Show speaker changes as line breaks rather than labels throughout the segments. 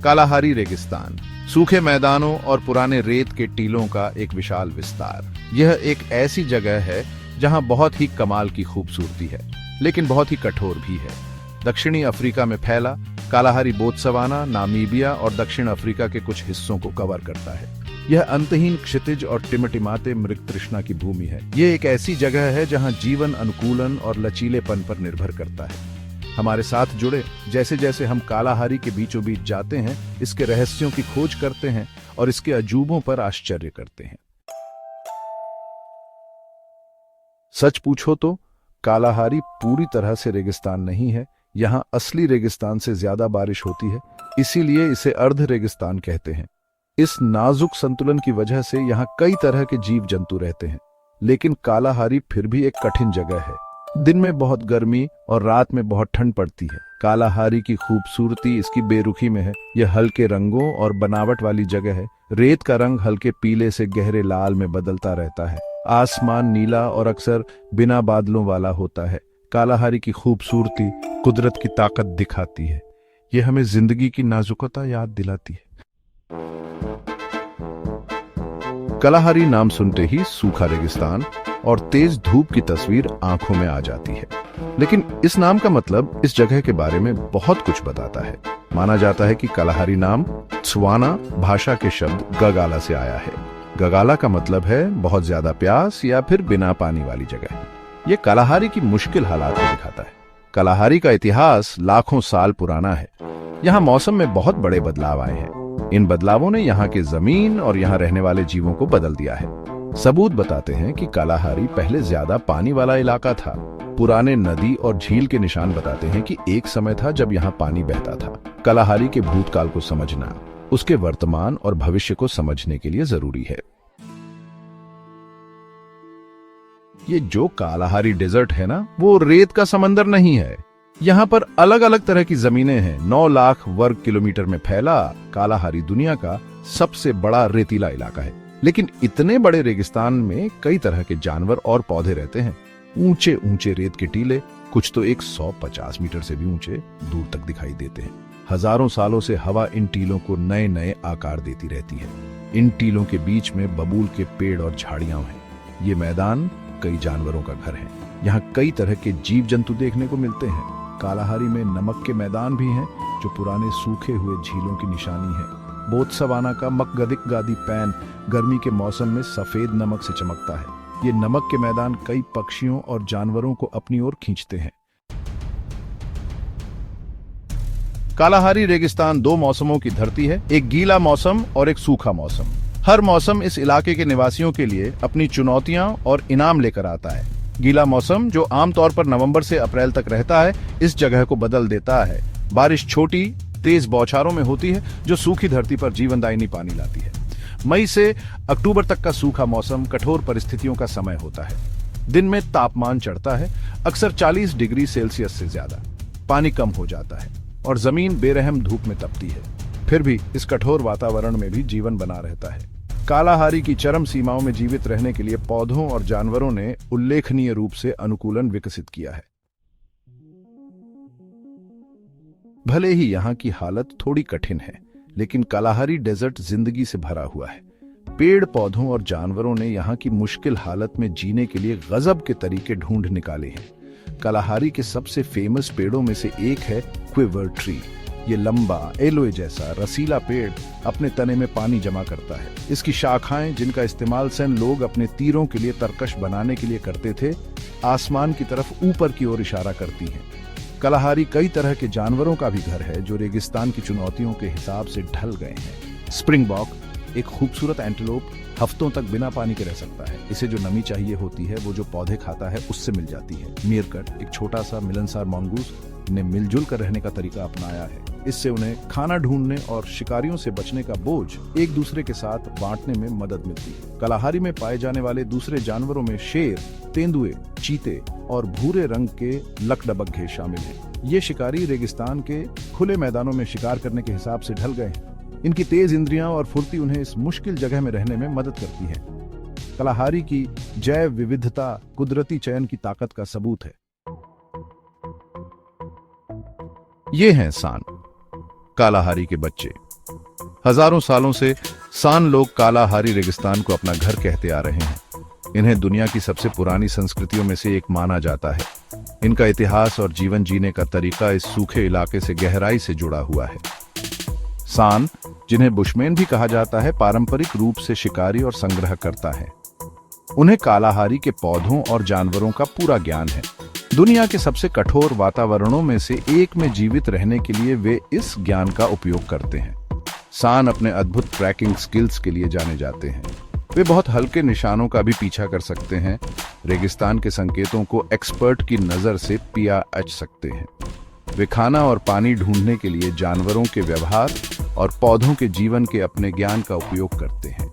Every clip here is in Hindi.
कालाहारी रेगिस्तान सूखे मैदानों और पुराने रेत के टीलों का एक विशाल विस्तार। यह एक ऐसी जगह है जहां बहुत ही कमाल की खूबसूरती है, लेकिन बहुत ही कठोर भी है। दक्षिणी अफ्रीका में फैला कालाहारी बोत्सवाना, नामीबिया और दक्षिण अफ्रीका के कुछ हिस्सों को कवर करता है। यह अंतहीन क्षितिज और टिमटिमाते मृग तृष्णा की भूमि है। यह एक ऐसी जगह है जहां जीवन अनुकूलन और लचीलेपन पर निर्भर करता है। हमारे साथ जुड़े, जैसे जैसे हम कालाहारी के बीचों बीच जाते हैं, इसके रहस्यों की खोज करते हैं और इसके अजूबों पर आश्चर्य करते हैं। सच पूछो तो कालाहारी पूरी तरह से रेगिस्तान नहीं है। यहाँ असली रेगिस्तान से ज्यादा बारिश होती है, इसीलिए इसे अर्ध रेगिस्तान कहते हैं। इस नाजुक संतुलन की वजह से यहाँ कई तरह के जीव जंतु रहते हैं, लेकिन कालाहारी फिर भी एक कठिन जगह है। दिन में बहुत गर्मी और रात में बहुत ठंड पड़ती है। कालाहारी की खूबसूरती इसकी बेरुखी में है। यह हल्के रंगों और बनावट वाली जगह है। रेत का रंग हल्के पीले से गहरे लाल में बदलता रहता है। आसमान नीला और अक्सर बिना बादलों वाला होता है। कालाहारी की खूबसूरती कुदरत की ताकत दिखाती है। यह हमें जिंदगी की नाजुकता याद दिलाती है। कालाहारी नाम सुनते ही सूखा रेगिस्तान और तेज धूप की तस्वीर आंखों में आ जाती है, लेकिन इस नाम का मतलब इस जगह के बारे में बहुत कुछ बताता है। माना जाता है कि कालाहारी नाम त्स्वाना भाषा के शब्द गगाला से आया है। गगाला का मतलब है बहुत ज्यादा प्यास या फिर बिना पानी वाली जगह। यह कालाहारी की मुश्किल हालात को दिखाता है। कालाहारी का इतिहास लाखों साल पुराना है। यहाँ मौसम में बहुत बड़े बदलाव आए हैं। इन बदलावों ने यहाँ की जमीन और यहाँ रहने वाले जीवों को बदल दिया है। सबूत बताते हैं कि कालाहारी पहले ज्यादा पानी वाला इलाका था। पुराने नदी और झील के निशान बताते हैं कि एक समय था जब यहाँ पानी बहता था। कालाहारी के भूतकाल को समझना उसके वर्तमान और भविष्य को समझने के लिए जरूरी है। ये जो कालाहारी डेजर्ट है ना, वो रेत का समंदर नहीं है। यहाँ पर अलग अलग तरह की जमीनें हैं। 9 लाख वर्ग किलोमीटर में फैला कालाहारी दुनिया का सबसे बड़ा रेतीला इलाका है। लेकिन इतने बड़े रेगिस्तान में कई तरह के जानवर और पौधे रहते हैं। ऊंचे ऊंचे रेत के टीले, कुछ तो 150 मीटर से भी ऊंचे दूर तक दिखाई देते हैं। हजारों सालों से हवा इन टीलों को नए नए आकार देती रहती है। इन टीलों के बीच में बबूल के पेड़ और झाड़ियां हैं। ये मैदान कई जानवरों का घर है। यहाँ कई तरह के जीव जंतु देखने को मिलते हैं। कालाहारी में नमक के मैदान भी हैं, जो पुराने सूखे हुए झीलों की निशानी है। बोत्सवाना का मकगदिक गादी पैन गर्मी के मौसम में सफेद नमक से चमकता है। ये नमक के मैदान कई पक्षियों और जानवरों को अपनी ओर खींचते हैं। कालाहारी रेगिस्तान 2 मौसमों की धरती है, एक गीला मौसम और एक सूखा मौसम। हर मौसम इस इलाके के निवासियों के लिए अपनी चुनौतियां और इनाम लेकर आता है। गीला मौसम, जो आमतौर पर नवंबर से अप्रैल तक रहता है, इस जगह को बदल देता है। बारिश छोटी तेज बौछारों में होती है, जो सूखी धरती पर जीवनदायिनी पानी लाती है। मई से अक्टूबर तक का सूखा मौसम कठोर परिस्थितियों का समय होता है। दिन में तापमान चढ़ता है, अक्सर 40 डिग्री सेल्सियस से ज्यादा। पानी कम हो जाता है और जमीन बेरहम धूप में तपती है। फिर भी इस कठोर वातावरण में भी जीवन बना रहता है। कालाहारी की चरम सीमाओं में जीवित रहने के लिए पौधों और जानवरों ने उल्लेखनीय रूप से अनुकूलन विकसित किया है। भले ही यहाँ की हालत थोड़ी कठिन है, लेकिन कालाहारी डेजर्ट जिंदगी से भरा हुआ है। पेड़ पौधों और जानवरों ने यहाँ की मुश्किल हालत में जीने के लिए गजब के तरीके ढूंढ निकाले हैं। कालाहारी के सबसे फेमस पेड़ों में से एक है क्विवर ट्री। ये लंबा एलोए जैसा रसीला पेड़ अपने तने में पानी जमा करता है। इसकी शाखाएं, जिनका इस्तेमाल सेन लोग अपने तीरों के लिए तरकश बनाने के लिए करते थे, आसमान की तरफ ऊपर की ओर इशारा करती हैं। कालाहारी कई तरह के जानवरों का भी घर है, जो रेगिस्तान की चुनौतियों के हिसाब से ढल गए हैं। स्प्रिंगबॉक, एक खूबसूरत एंटीलोप, हफ्तों तक बिना पानी के रह सकता है। इसे जो नमी चाहिए होती है, वो जो पौधे खाता है उससे मिल जाती है। मीरकट, एक छोटा सा मिलनसार मंगूस, ने मिलजुल कर रहने का तरीका अपनाया है। इससे उन्हें खाना ढूंढने और शिकारियों से बचने का बोझ एक दूसरे के साथ बांटने में मदद मिलती है। कालाहारी में पाए जाने वाले दूसरे जानवरों में शेर, तेंदुए, चीते और भूरे रंग के लकड़बग्घे शामिल हैं। ये शिकारी रेगिस्तान के खुले मैदानों में शिकार करने के हिसाब से ढल गए हैं। इनकी तेज इंद्रियां और फुर्ती उन्हें इस मुश्किल जगह में रहने में मदद करती है। कालाहारी की जैव विविधता कुदरती चयन की ताकत का सबूत है। ये हैं सांड, कालाहारी के बच्चे। हजारों सालों से सान लोग कालाहारी रेगिस्तान को अपना घर कहते आ रहे हैं। इन्हें दुनिया की सबसे पुरानी संस्कृतियों में से एक माना जाता है। इनका इतिहास और जीवन जीने का तरीका इस सूखे इलाके से गहराई से जुड़ा हुआ है। सान, जिन्हें बुशमैन भी कहा जाता है, पारंपरिक रूप से शिकारी और संग्रह करता है। उन्हें कालाहारी के पौधों और जानवरों का पूरा ज्ञान है। दुनिया के सबसे कठोर वातावरणों में से एक में जीवित रहने के लिए वे इस ज्ञान का उपयोग करते हैं। सान अपने अद्भुत ट्रैकिंग स्किल्स के लिए जाने जाते हैं। वे बहुत हल्के निशानों का भी पीछा कर सकते हैं, रेगिस्तान के संकेतों को एक्सपर्ट की नजर से पीआच सकते हैं। वे खाना और पानी ढूंढने के लिए जानवरों के व्यवहार और पौधों के जीवन के अपने ज्ञान का उपयोग करते हैं।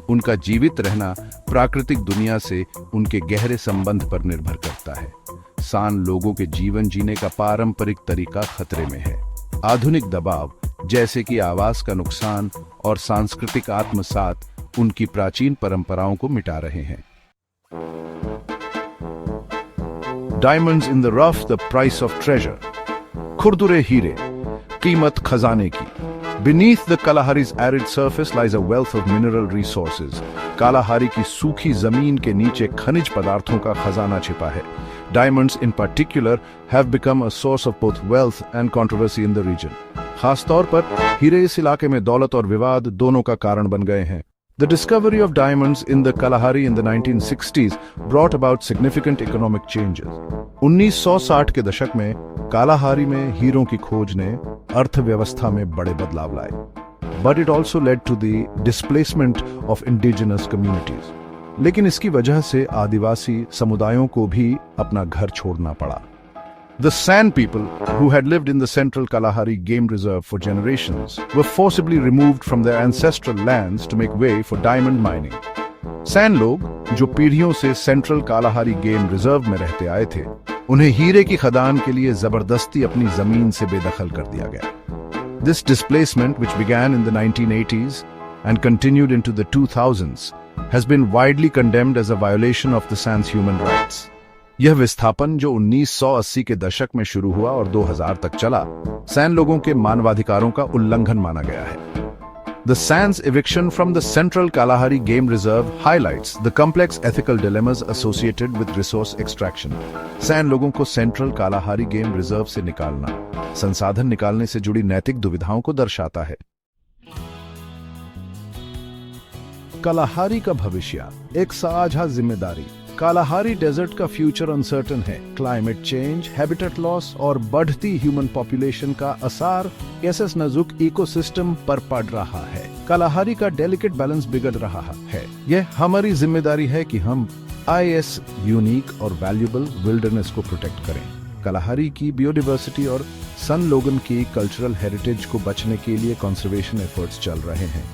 उनका जीवित रहना प्राकृतिक दुनिया से उनके गहरे संबंध पर निर्भर करता है। सान लोगों के जीवन जीने का पारंपरिक तरीका खतरे में है। आधुनिक दबाव, जैसे कि आवास का नुकसान और सांस्कृतिक आत्मसात, उनकी प्राचीन परंपराओं को मिटा रहे हैं। Diamonds in the rough, the price of treasure. खुरदुरे हीरे, कीमत खजाने की। Beneath the Kalahari's arid surface lies a wealth of mineral resources. Kalahari की सूखी जमीन के नीचे खनिज पदार्थों का खजाना छिपा है। Diamonds in particular have become a source of both wealth and controversy in the region. खासतौर पर हीरे इस इलाके में दौलत और विवाद दोनों का कारण बन गए हैं। The discovery of diamonds in the Kalahari in the 1960s brought about significant economic changes. 1960 के दशक में कालाहारी में हीरों की खोज ने अर्थव्यवस्था में बड़े बदलाव लाए। But it also led to the displacement of indigenous communities. लेकिन इसकी वजह से आदिवासी समुदायों को भी अपना घर छोड़ना पड़ा। The San people, who had lived in the central Kalahari Game Reserve for generations, were forcibly removed from their ancestral lands to make way for diamond mining. San लोग, जो पीढ़ियों से सेंट्रल कालाहारी गेम रिजर्व में रहते आए थे, उन्हें हीरे की खदान के लिए जबरदस्ती अपनी जमीन से बेदखल कर दिया गया। This displacement, which began in the 1980s and continued into the 2000s, has been widely condemned as a violation of the San's human rights. यह विस्थापन, जो 1980 के दशक में शुरू हुआ और 2000 तक चला, सैन लोगों के मानवाधिकारों का उल्लंघन माना गया है। The San's eviction from the Central Kalahari Game Reserve highlights the complex ethical dilemmas associated with resource extraction. सैन लोगों को सेंट्रल कालाहारी गेम रिजर्व से निकालना, संसाधन निकालने से जुड़ी नैतिक दुविधाओं को दर्शाता है। कालाहारी का भविष्य, एक साझा जिम्मेदारी। कालाहारी डेजर्ट का फ्यूचर अनसर्टन है। क्लाइमेट चेंज, हैबिटेट लॉस और बढ़ती ह्यूमन पॉपुलेशन का असर एस नाजुक इकोसिस्टम पर पड़ रहा है। कालाहारी का डेलिकेट बैलेंस बिगड़ रहा है। यह हमारी जिम्मेदारी है कि हम IS यूनिक और वैल्यूएबल विल्डरनेस को प्रोटेक्ट करें। कालाहारी की बायोडायवर्सिटी और सन लोगन की कल्चरल हेरिटेज को बचने के लिए कंजर्वेशन एफर्ट्स चल रहे हैं।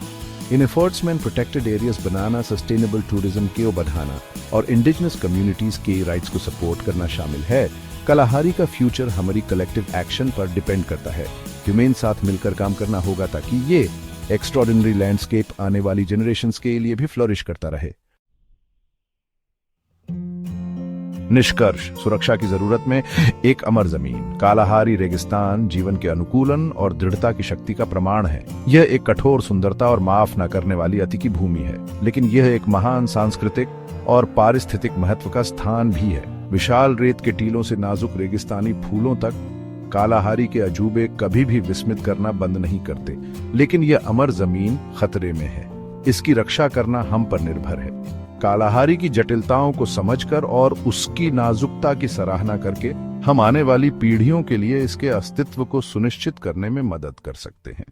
इन एफर्ट्स में प्रोटेक्टेड एरियाज बनाना, सस्टेनेबल टूरिज्म को बढ़ाना और इंडिजिनस कम्युनिटीज के राइट्स को सपोर्ट करना शामिल है। कालाहारी का फ्यूचर हमारी कलेक्टिव एक्शन पर डिपेंड करता है। ह्यूमेन साथ मिलकर काम करना होगा ताकि ये एक्स्ट्राऑर्डिनरी लैंडस्केप आने वाली जनरेशंस के लिए भी फ्लोरिश करता रहे। निष्कर्ष, सुरक्षा की जरूरत में एक अमर जमीन। कालाहारी रेगिस्तान जीवन के अनुकूलन और दृढ़ता की शक्ति का प्रमाण है। यह एक कठोर सुंदरता और माफ न करने वाली अति की भूमि है, लेकिन यह एक महान सांस्कृतिक और पारिस्थितिक महत्व का स्थान भी है। विशाल रेत के टीलों से नाजुक रेगिस्तानी फूलों तक, कालाहारी के अजूबे कभी भी विस्मित करना बंद नहीं करते। लेकिन यह अमर जमीन खतरे में है। इसकी रक्षा करना हम पर निर्भर है। कालाहारी की जटिलताओं को समझकर और उसकी नाजुकता की सराहना करके हम आने वाली पीढ़ियों के लिए इसके अस्तित्व को सुनिश्चित करने में मदद कर सकते हैं।